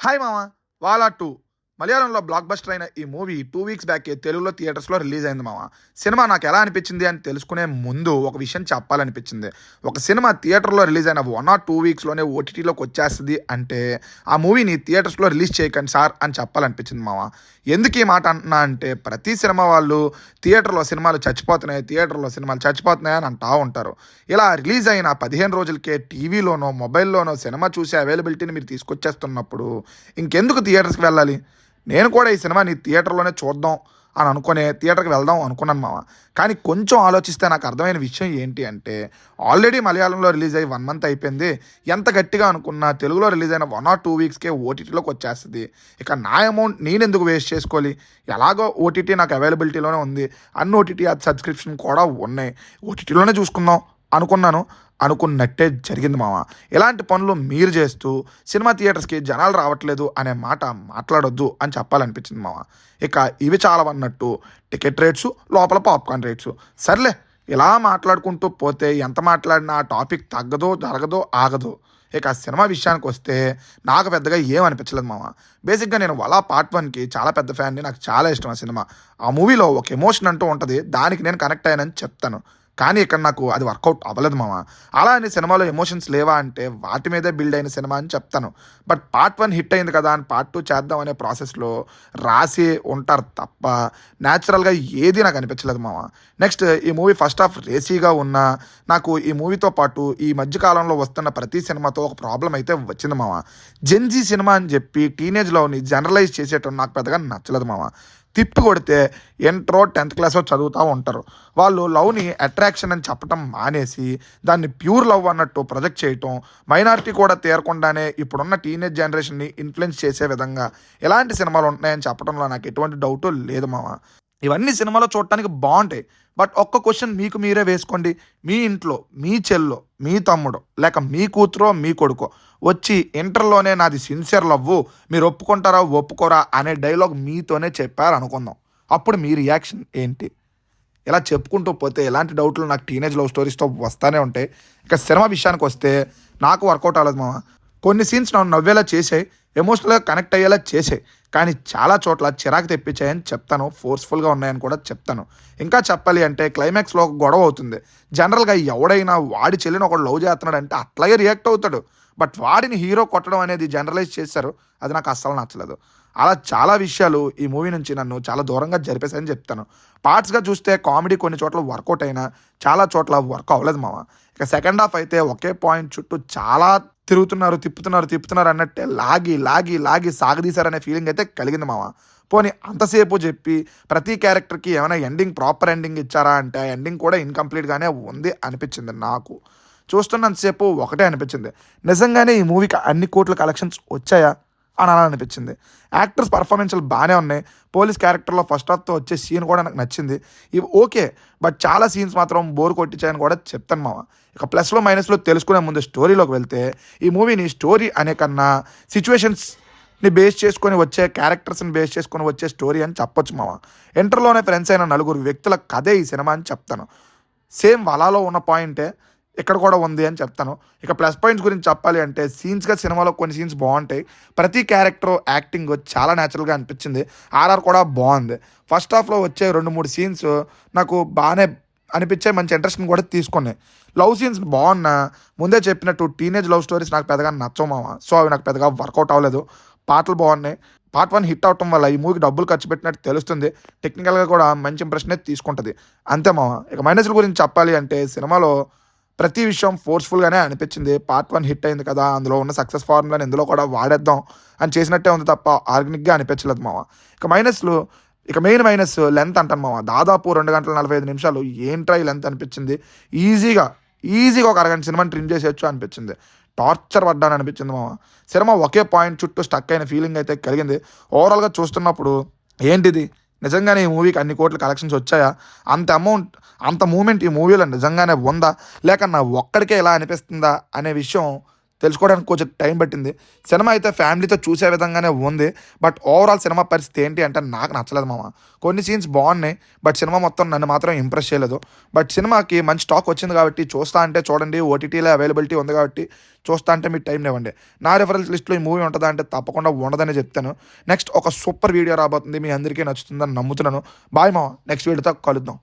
Hi మామ. 'వాలా 2' మలయాళంలో block buster అయిన ఈ మూవీ 2 వీక్స్ బ్యాకే తెలుగులో థియేటర్స్‌లో రిలీజ్ అయింది మామ. సినిమా నాకు ఎలా అనిపించింది అని తెలుసుకునే ముందు ఒక విషయం చెప్పాలనిపించింది. ఒక సినిమా థియేటర్‌లో రిలీజ్ అయిన 1 ఆర్ 2 వీక్స్‌లోనే ఓటీటీలోకి వచ్చేస్తది అంటే ఆ మూవీని థియేటర్స్‌లో రిలీజ్ చేయకండి సార్ అని చెప్పాలనిపించింది మామ. ఎందుకు ఈ మాట అంటున్నా అంటే ప్రతి సినిమా వాళ్ళు థియేటర్‌లో సినిమాలు చచ్చిపోతున్నాయి, థియేటర్‌లో సినిమాలు చచ్చిపోతున్నాయి అని అంటా ఉంటారు. ఇలా రిలీజ్ అయిన 15 రోజులకే టీవీలోనో, మొబైల్‌లోనో సినిమా చూసే అవైలబిలిటీని మీరు తీసుకొచ్చేస్తున్నప్పుడు ఇంకెందుకు థియేటర్స్‌కి వెళ్ళాలి? నేను కూడా ఈ సినిమాని థియేటర్‌లోనే చూద్దాం అని అనుకునే థియేటర్‌కి వెళ్దాం అనుకున్నాను మామ. కానీ కొంచెం ఆలోచిస్తే నాకు అర్థమైన విషయం ఏంటి అంటే, ఆల్రెడీ మలయాళంలో రిలీజ్ అయ్యి 1 మంత్ అయిపోయింది. ఎంత గట్టిగా అనుకున్నా తెలుగులో రిలీజ్ అయిన 1 ఆర్ 2 వీక్స్‌కే ఓటీటీలోకి వచ్చేస్తది. ఇక నా అమౌంట్ నేనెందుకు వేస్ట్ చేసుకోవాలి? ఎలాగో ఓటీటీ నాకు అవైలబిలిటీలోనే ఉంది. అన్ని ఓటీటీ యాప్ సబ్స్క్రిప్షన్ కూడా ఉన్నాయి. ఓటీటీలోనే చూసుకుందాం అనుకున్నాను. అనుకున్నట్టే జరిగింది మామ. ఇలాంటి పనులు మీరు చేస్తూ సినిమా థియేటర్స్‌కి జనాలు రావట్లేదు అనే మాట మాట్లాడొద్దు అని చెప్పాలనిపించింది మామ. ఇక ఇవి చాలవన్నట్టు టికెట్ రేట్సు, లోపల పాప్‌కార్న్ రేట్సు. సర్లే ఇలా మాట్లాడుకుంటూ పోతే ఎంత మాట్లాడినా ఆ టాపిక్ తగ్గదో, జరగదో, ఆగదో. ఇక సినిమా విషయానికొస్తే నాకు పెద్దగా ఏం అనిపించలేదు మామ. బేసిక్‌గా నేను 'వల' పార్ట్ 1కి చాలా పెద్ద ఫ్యాన్‌ని. నాకు చాలా ఇష్టం ఆ సినిమా. ఆ మూవీలో ఒక ఎమోషన్ అంటూ ఉంటది. దానికి నేను కనెక్ట్ అయ్యానని చెప్తాను. కానీ ఇక్కడ నాకు అది వర్కౌట్ అవ్వలేదు మామ. అలా అని సినిమాలో ఎమోషన్స్ లేవా అంటే వాటి మీదే బిల్డ్ అయిన సినిమా అని చెప్తాను. బట్ పార్ట్ 1 హిట్ అయింది కదా అని పార్ట్ 2 చేద్దాం అనే ప్రాసెస్‌లో రాసి ఉంటారు తప్ప న్యాచురల్‌గా ఏది నాకు అనిపించలేదు మామ. నెక్స్ట్ ఈ మూవీ ఫస్ట్ హాఫ్ రేసీగా ఉన్నా నాకు ఈ మూవీతో పాటు ఈ మధ్య కాలంలో వస్తున్న ప్రతి సినిమాతో ఒక ప్రాబ్లమ్ అయితే వచ్చింది మామ. జెన్‌జీ సినిమా అని చెప్పి టీనేజ్ లవ్‌ని జనరలైజ్ చేసేయటం నాకు పెద్దగా నచ్చలేదు మామ. తిప్పి కొడితే ఇంటరో 10th క్లాసో చదువుతూ ఉంటారు. వాళ్ళు లవ్‌ని అట్రాక్షన్ అని చెప్పటం మానేసి దాన్ని ప్యూర్ లవ్ అన్నట్టు ప్రొజెక్ట్ చేయటం, మైనారిటీ కూడా తీరకుండానే ఇప్పుడున్న టీనేజ్ జనరేషన్‌ని ఇన్‌ఫ్లుయెన్స్ చేసే విధంగా ఎలాంటి సినిమాలు ఉంటున్నాయని చెప్పడంలో నాకు ఎటువంటి డౌటు లేదు మామ. ఇవన్నీ సినిమాలో చూడటానికి బావుంటాయి. బట్ ఒక్క క్వెషన్ మీకు మీరే వేసుకోండి. మీ ఇంట్లో మీ చెల్లో, మీ తమ్ముడో, లేక మీ కూతురో, మీ కొడుకో వచ్చి ఇంటర్‌లోనే నాది సిన్సియర్ లవ్వు, మీరు ఒప్పుకుంటారా, ఒప్పుకోరా అనే డైలాగ్ మీతోనే చెప్పారనుకుందాం. అప్పుడు మీ రియాక్షన్ ఏంటి? ఇలా చెప్పుకుంటూ పోతే ఎలాంటి డౌట్లు నాకు టీనేజ్ లవ్ స్టోరీస్‌తో వస్తానే ఉంటాయి. ఇక సినిమా విషయానికొస్తే నాకు వర్కౌట్ అవ్వలేదు మామ. కొన్ని సీన్స్ నన్ను నవ్వేలా చేసాయి, ఎమోషనల్‌గా కనెక్ట్ అయ్యేలా చేసాయి. కానీ చాలా చోట్ల చిరాకు తెప్పించాయని చెప్తాను. ఫోర్స్‌ఫుల్‌గా ఉన్నాయని కూడా చెప్తాను. ఇంకా చెప్పాలి అంటే క్లైమాక్స్‌లో ఒక గొడవ అవుతుంది. జనరల్‌గా ఎవడైనా వాడి చెల్లిని ఒకడు లవ్ చేస్తున్నాడంటే అట్లాగే రియాక్ట్ అవుతాడు. బట్ వాడిని హీరో కొట్టడం అనేది జనరలైజ్ చేశారు. అది నాకు అస్సలు నచ్చలేదు. అలా చాలా విషయాలు ఈ మూవీ నుంచి నన్ను చాలా దూరంగా జరిపేశాయని చెప్తాను. పార్ట్స్‌గా చూస్తే కామెడీ కొన్ని చోట్ల వర్కౌట్ అయినా చాలా చోట్ల వర్క్ అవ్వలేదు మామ. ఇక సెకండ్ హాఫ్ అయితే ఒకే పాయింట్ చుట్టూ చాలా తిప్పుతున్నారు అన్నట్టే లాగి సాగదీశారనే ఫీలింగ్ అయితే కలిగింది మామ. పోనీ అంతసేపు చెప్పి ప్రతి క్యారెక్టర్‌కి ఏమైనా ఎండింగ్ ప్రాపర్ ఎండింగ్ ఇచ్చారా అంటే ఆ ఎండింగ్ కూడా ఇన్‌కంప్లీట్‌గానే ఉంది అనిపించింది నాకు. చూస్తున్నంతసేపు ఒకటే అనిపించింది. నిజంగానే ఈ మూవీకి అన్ని కోట్ల కలెక్షన్స్ వచ్చాయా అని అలా అనిపించింది. యాక్టర్స్ పర్ఫార్మెన్స్‌లు బాగానే ఉన్నాయి. పోలీస్ క్యారెక్టర్‌లో ఫస్ట్ హాఫ్‌తో వచ్చే సీన్ కూడా నాకు నచ్చింది. ఇవి ఓకే. బట్ చాలా సీన్స్ మాత్రం బోర్ కొట్టించాయని కూడా చెప్తాను మామ. ఇక ప్లస్‌లో మైనస్‌లో తెలుసుకునే ముందు స్టోరీలోకి వెళ్తే ఈ మూవీని స్టోరీ అనే కన్నా సిట్యుయేషన్స్‌ని బేస్ చేసుకొని వచ్చే క్యారెక్టర్స్‌ని బేస్ చేసుకొని వచ్చే స్టోరీ అని చెప్పొచ్చు మామ. ఇంటర్‌లోనే ఫ్రెండ్స్ అయిన నలుగురు వ్యక్తుల కథే ఈ సినిమా అని చెప్తాను. సేమ్ 'వలా'లో ఉన్న పాయింటే ఇక్కడ కూడా ఉంది అని చెప్తాను. ఇక ప్లస్ పాయింట్స్ గురించి చెప్పాలి అంటే సీన్స్‌గా సినిమాలో కొన్ని సీన్స్ బావుంటాయి. ప్రతి క్యారెక్టర్ యాక్టింగ్ చాలా న్యాచురల్‌గా అనిపించింది. ఆర్ఆర్ కూడా బావుంది. ఫస్ట్ హాఫ్‌లో వచ్చే 2, 3 సీన్స్ నాకు బానే అనిపించాయి. మంచి ఇంట్రెస్ట్‌ని కూడా తీసుకున్నాయి. లవ్ సీన్స్ బావున్నా ముందే చెప్పినట్టు టీనేజ్ లవ్ స్టోరీస్ నాకు పెద్దగా నచ్చవు మామ. సో అవి నాకు పెద్దగా వర్కౌట్ అవ్వలేదు. పాటలు బావున్నాయి. పార్ట్ 1 హిట్ అవ్వటం వల్ల ఈ మూవీకి డబ్బులు ఖర్చు పెట్టినట్టు తెలుస్తుంది. టెక్నికల్‌గా కూడా మంచి ఇంప్రెషనే తీసుకుంటది. అంతే మామ. ఇక మైనస్‌ల గురించి చెప్పాలి అంటే సినిమాలో ప్రతి విషయం ఫోర్స్‌ఫుల్‌గానే అనిపించింది. పార్ట్ 1 హిట్ అయింది కదా! అందులో ఉన్న సక్సెస్ ఫార్ములాని ఇందులో కూడా వాడేద్దాం అని చేసినట్టే ఉంది తప్ప ఆర్గానిక్‌గా అనిపించలేదు మామ. ఇక మెయిన్ మైనస్ లెంత్ అంటాను మామ. దాదాపు 2 గంటల 45 నిమిషాలు ఏంట్రా ఈ లెంత్ అనిపించింది. ఈజీగా ఒక అరగంట సినిమాని ట్రిమ్ చేసేయొచ్చు అనిపించింది. టార్చర్ పడ్డాను అనిపించింది మామ. సినిమా ఒకే పాయింట్ చుట్టూ స్టక్ అయిన ఫీలింగ్ అయితే కలిగింది. ఓవరాల్‌గా చూస్తున్నప్పుడు ఏంటిది? నిజంగానే ఈ మూవీకి అన్ని కోట్ల కలెక్షన్స్ వచ్చాయా? అంత మూవ్‌మెంట్ ఈ మూవీలో నిజంగానే ఉందా? లేక నా ఒక్కడికే ఇలా అనిపిస్తుందా? అనే విషయం తెలుసుకోవడానికి కొంచెం టైం పట్టింది. సినిమా అయితే ఫ్యామిలీతో చూసే విధంగానే ఉంది. బట్ ఓవరాల్ సినిమా పరిస్థితి ఏంటి అంటే నాకు నచ్చలేదు మామ. కొన్ని సీన్స్ బాగున్నాయి. బట్ సినిమా మొత్తం నన్ను మాత్రం ఇంప్రెస్ చేయలేదు. బట్ సినిమాకి మంచి టాక్ వచ్చింది కాబట్టి చూస్తా అంటే చూడండి. ఓటీటీలో అవైలబిలిటీ ఉంది కాబట్టి చూస్తా అంటే మీకు టైం ఇవ్వండి. నా రిఫరెన్స్ లిస్ట్లో ఈ మూవీ ఉంటుందా అంటే తప్పకుండా ఉండదని చెప్తాను. నెక్స్ట్ ఒక సూపర్ వీడియో రాబోతుంది. మీ అందరికీ నచ్చుతుందని నమ్ముతున్నాను. బాయ్ మామ, నెక్స్ట్ వీడియోతో కలుద్దాం.